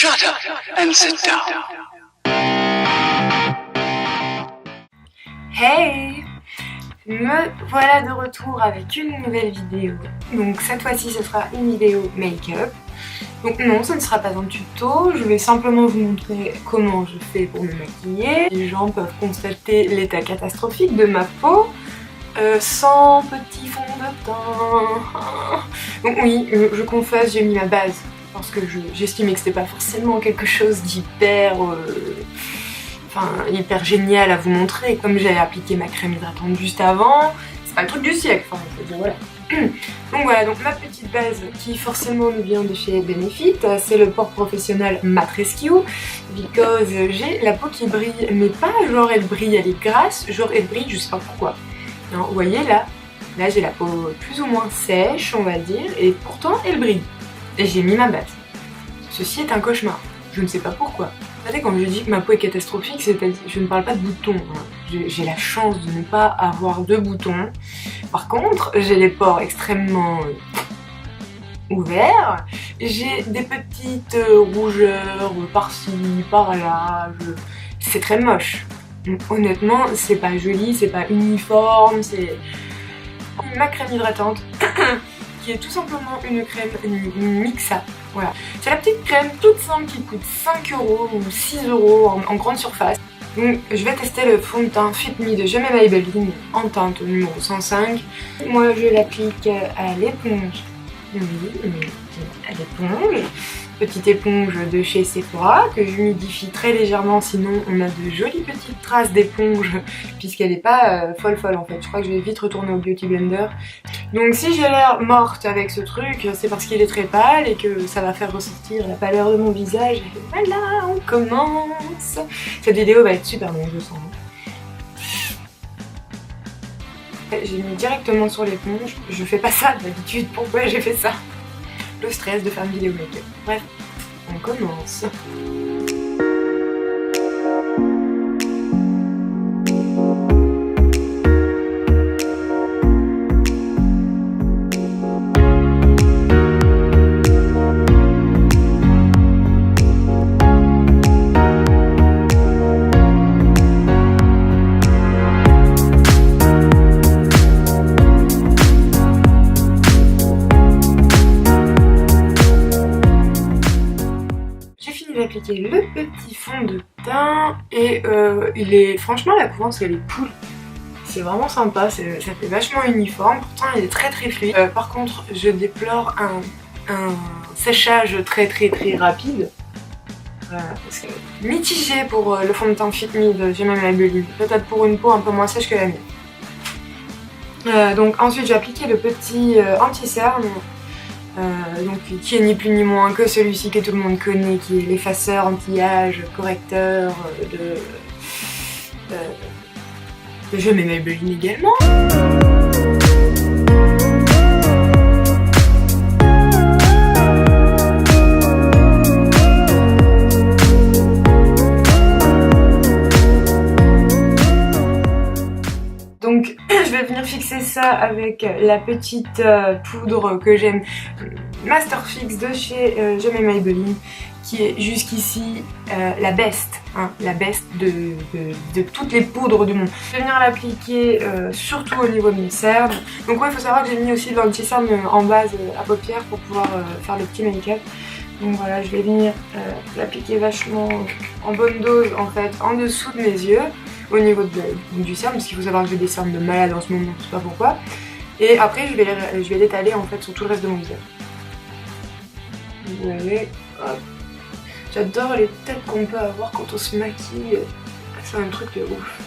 Shut up and sit down. Hey! Me voilà de retour avec une nouvelle vidéo. Donc cette fois-ci ce sera une vidéo make-up. Donc non, ce ne sera pas un tuto, je vais simplement vous montrer comment je fais pour me maquiller. Les gens peuvent constater l'état catastrophique de ma peau sans petit fond de teint. Donc oui, je confesse, j'ai mis ma base parce que j'estimais que c'était pas forcément quelque chose d'hyper hyper génial à vous montrer. Comme j'ai appliqué ma crème hydratante juste avant, c'est pas le truc du siècle, enfin je veux dire voilà. Donc voilà, donc ma petite base qui forcément nous vient de chez Benefit, c'est le port professionnel Matte Rescue, because j'ai la peau qui brille, mais pas genre elle brille, elle est grasse, genre elle brille, je sais pas pourquoi. Non, vous voyez là j'ai la peau plus ou moins sèche on va dire, et pourtant elle brille. Et j'ai mis ma base. Ceci est un cauchemar, je ne sais pas pourquoi. Vous savez, quand je dis que ma peau est catastrophique, c'est-à-dire je ne parle pas de boutons. Hein. J'ai la chance de ne pas avoir de boutons. Par contre, j'ai les pores extrêmement ouverts. J'ai des petites rougeurs par-ci, par-là. C'est très moche. Donc, honnêtement, c'est pas joli, c'est pas uniforme, c'est ma crème hydratante. Qui est tout simplement une crème, une Mixa. Voilà. C'est la petite crème toute simple qui coûte 5 € ou 6 € en grande surface. Donc je vais tester le fond de teint Fit Me de Je m'aime Maybelline en teinte numéro 105. Moi je l'applique à l'éponge. Oui, à l'éponge. Petite éponge de chez Sephora que j'humidifie très légèrement, sinon on a de jolies petites traces d'éponge puisqu'elle n'est pas folle en fait. Je crois que je vais vite retourner au Beauty Blender. Donc si j'ai l'air morte avec ce truc, c'est parce qu'il est très pâle et que ça va faire ressortir la pâleur de mon visage. Et voilà, on commence. Cette vidéo va être super longue, je sens. J'ai mis directement sur l'éponge. Je fais pas ça d'habitude, pourquoi j'ai fait ça? Le stress de faire une vidéo make-up. Bref, on commence. Appliquer le petit fond de teint et il est franchement la couvrance elle est cool, c'est vraiment sympa, ça fait vachement uniforme, pourtant il est très fluide. Par contre je déplore un séchage très rapide. Parce que mitigé pour le fond de teint Fit Me de Je m'aime Maybelline, peut-être pour une peau un peu moins sèche que la mienne. Donc ensuite j'ai appliqué le petit anti-cerne. Donc, qui est ni plus ni moins que celui-ci que tout le monde connaît, qui est l'effaceur anti-âge, correcteur de Je m'aime Maybelline également. Donc je vais venir fixer ça avec la petite poudre que j'aime, Master Fix de chez Je m'aime Maybelline, qui est jusqu'ici la best, hein, la best de toutes les poudres du monde. Je vais venir l'appliquer surtout au niveau de mes cernes. Donc ouais, il faut savoir que j'ai mis aussi de l'anti-cerne en base à paupières pour pouvoir faire le petit make-up. Donc voilà, je vais venir l'appliquer vachement en bonne dose en fait en dessous de mes yeux, au niveau du cerne, parce qu'il faut savoir que j'ai des cernes de malade en ce moment, je sais pas pourquoi. Et après je vais l'étaler en fait sur tout le reste de mon visage. Vous voyez, hop. J'adore les têtes qu'on peut avoir quand on se maquille, c'est un truc de ouf.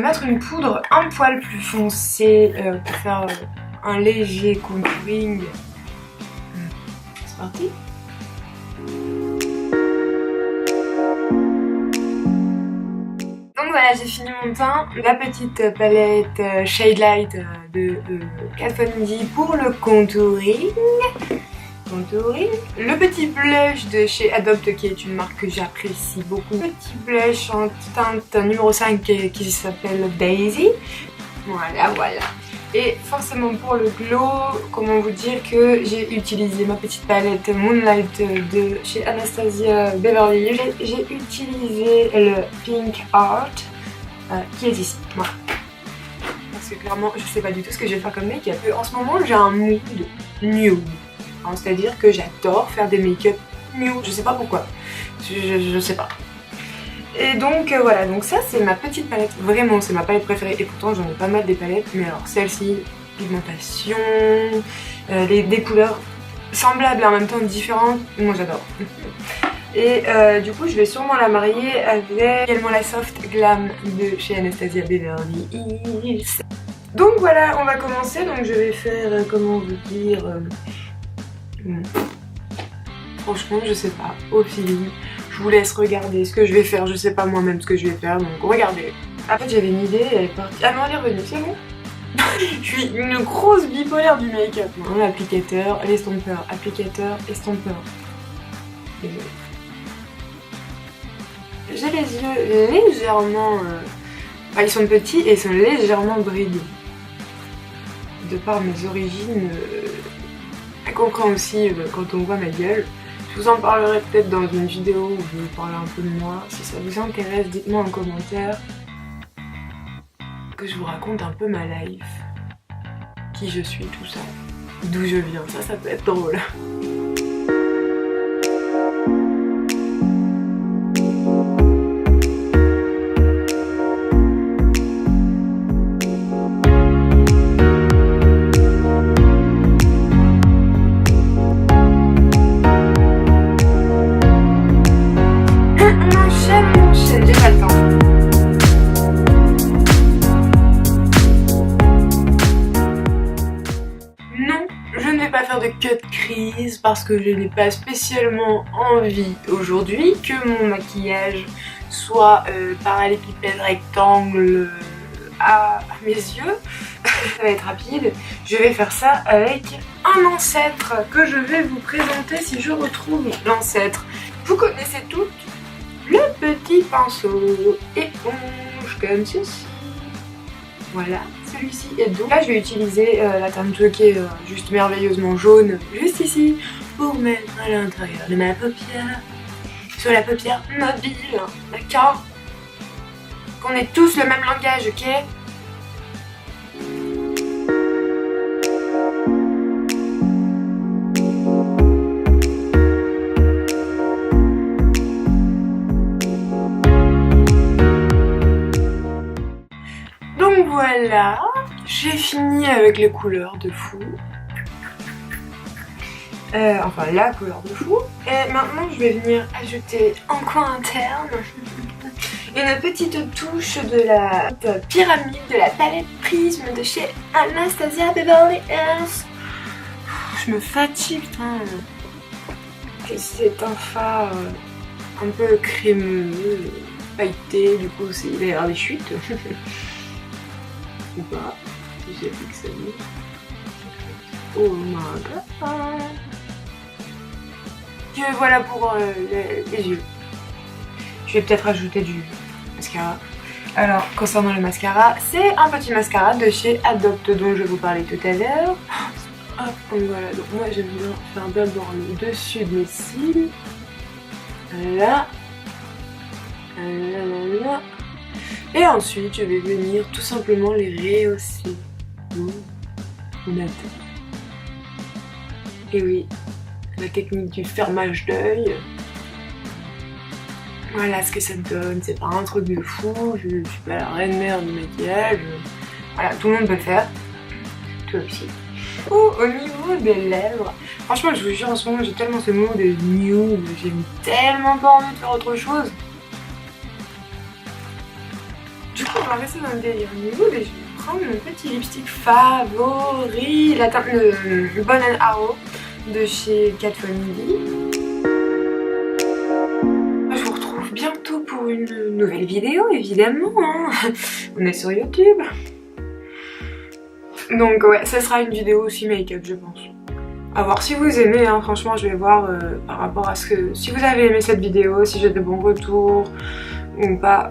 Mettre une poudre un poil plus foncée pour faire un léger contouring. C'est parti. Donc voilà, j'ai fini mon teint. La petite palette Shade Light de Kat Von D pour le contouring. contouring. Le petit blush de chez Adopt qui est une marque que j'apprécie beaucoup. Petit blush en teinte numéro 5 qui s'appelle Daisy. Voilà. Et forcément pour le glow, comment vous dire que j'ai utilisé ma petite palette Moonlight de chez Anastasia Beverly Hills. J'ai utilisé le Pink Art qui est ici. Voilà. Parce que clairement je sais pas du tout ce que je vais faire comme make-up. En ce moment j'ai un mood nude. C'est-à-dire que j'adore faire des make-up nude. Je sais pas pourquoi. Je sais pas. Et donc voilà, donc ça c'est ma petite palette, vraiment c'est ma palette préférée et pourtant j'en ai pas mal des palettes, mais alors celle-ci, pigmentation, des couleurs semblables et en même temps différentes, moi j'adore. Et du coup je vais sûrement la marier avec également la Soft Glam de chez Anastasia Beverly Hills. Donc voilà, on va commencer, donc je vais faire, comment vous dire, franchement je sais pas, au feeling. Je vous laisse regarder ce que je vais faire, je sais pas moi-même ce que je vais faire, donc regardez. En fait j'avais une idée, elle est partie. Ah non, elle est revenue, c'est bon. Je suis une grosse bipolaire du make-up. Applicateur, l'estompeur, applicateur, estompeur. J'ai les yeux légèrement... Enfin, ils sont petits et ils sont légèrement bridés. De par mes origines incompréhensibles quand on voit ma gueule. Je vous en parlerai peut-être dans une vidéo où je vais parler un peu de moi. Si ça vous intéresse, dites-moi en commentaire que je vous raconte un peu ma life. Qui je suis, tout ça. D'où je viens, ça peut être drôle. De cut crease parce que je n'ai pas spécialement envie aujourd'hui que mon maquillage soit parallépipède rectangle à mes yeux. Ça va être rapide. Je vais faire ça avec un ancêtre que je vais vous présenter si je retrouve l'ancêtre. Vous connaissez toutes le petit pinceau éponge comme ceci. Voilà, celui-ci est doux. Là je vais utiliser la teinte qui est juste merveilleusement jaune, juste ici, pour mettre à l'intérieur de ma paupière, sur la paupière mobile, d'accord? Qu'on ait tous le même langage, ok? Voilà, j'ai fini avec les couleurs de fou. Enfin la couleur de fou. Et maintenant je vais venir ajouter en coin interne une petite touche de la pyramide de la palette Prisme de chez Anastasia Beverly Hills. Je me fatigue, putain. C'est un fard un peu crémeux, pailleté, du coup il va y avoir des chutes. Ou pas, si j'ai pixelé. Oh my god. Que voilà pour les yeux. Je vais peut-être ajouter du mascara. Alors, concernant le mascara, c'est un petit mascara de chez Adopt dont je vous parlais tout à l'heure. Hop, donc voilà, donc moi j'aime bien faire d'abord le dessus de mes cils. Là. Là. Et ensuite, je vais venir tout simplement les rehausser. On attend. Et oui, la technique du fermage d'œil. Voilà ce que ça me donne. C'est pas un truc de fou. Je suis pas la reine mère du maquillage. Voilà, tout le monde peut le faire. Toi aussi. Au niveau des lèvres, franchement, je vous jure, en ce moment, j'ai tellement ce mood de nude. J'ai tellement pas envie de faire autre chose. Du coup, on va rester dans le délire nude et je vais prendre mon petit lipstick favori, la teinte le Bon & Arrow de chez Kat Von D. Je vous retrouve bientôt pour une nouvelle vidéo, évidemment. Hein. On est sur YouTube. Donc ouais, ce sera une vidéo aussi make-up, je pense. À voir si vous aimez, hein. Franchement je vais voir par rapport à ce que... Si vous avez aimé cette vidéo, si j'ai de bons retours ou pas.